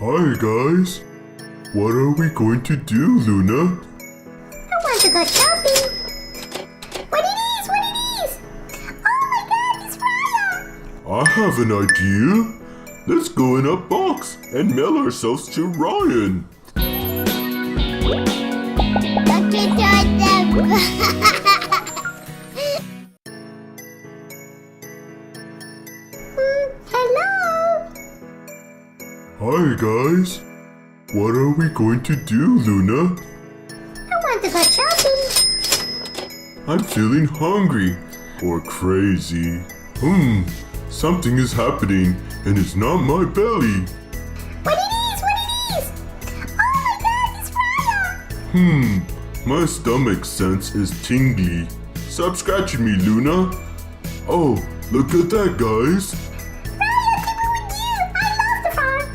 Hi guys. What are we going to do, Luna? I want to go shopping. What it is? Oh my god, it's Raya! I have an idea. Let's go in a box and mail ourselves to Ryan. Puky Toys&Fun. Hello. Hi guys. What are we going to do, Luna? I want to go shopping. I'm feeling hungry or crazy. Something is happening and it's not my belly. What it is? Oh my god, it's Raya! My stomach sense is tingly. Stop scratching me, Luna. Oh, look at that, guys. Raya, keep it with you. I love the farm.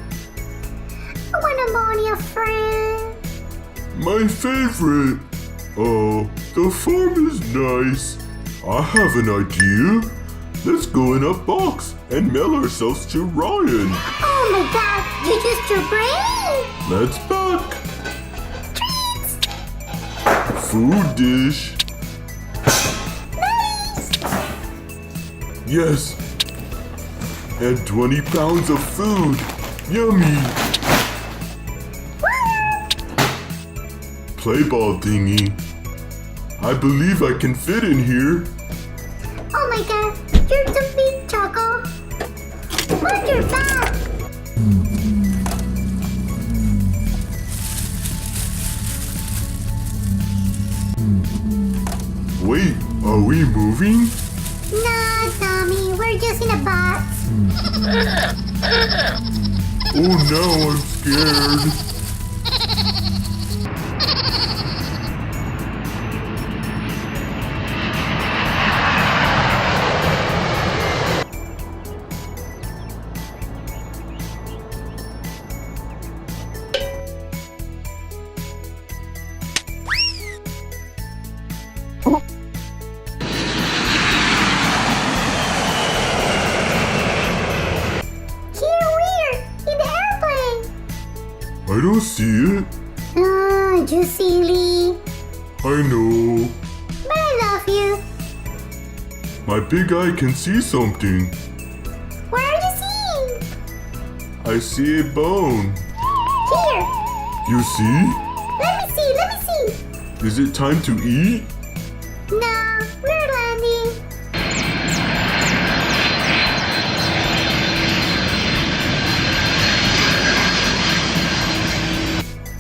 I want to moan your friend. My favorite. Oh, the farm is nice. I have an idea. Let's go in a box and mail ourselves to Ryan. Oh my god, you used your brain. Let's pack. Treats. Food dish. Nice. Yes. And 20 pounds of food. Yummy. Play ball thingy. I believe I can fit in here. Oh my god, you're too big, Choco. Put your back. Wait, are we moving? No, Tommy, we're just in a box. Oh no, I'm scared. Here we're in the airplane. I don't see it. Oh, you silly. I know. But I love you. My big eye can see something. What are you seeing? I see a bone. Here. You see? Let me see. Is it time to eat? No, we're landing.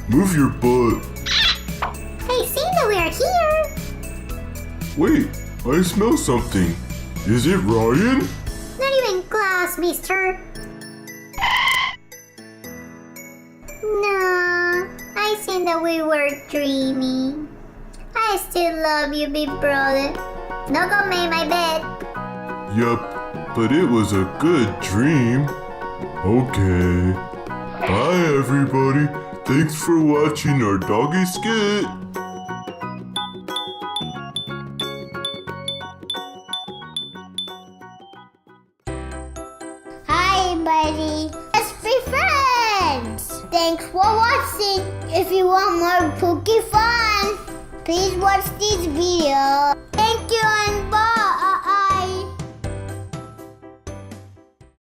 Move your butt. Hey, see that we are here. Wait, I smell something. Is it Ryan? Not even close, mister. No, I think that we were dreaming. I still love you, big brother. No go make my bed. Yup, but it was a good dream. Okay. Bye, everybody. Thanks for watching our doggy skit. Hi, buddy. Let's be friends. Thanks for watching. If you want more Puky fun, please watch this video. Thank you and bye.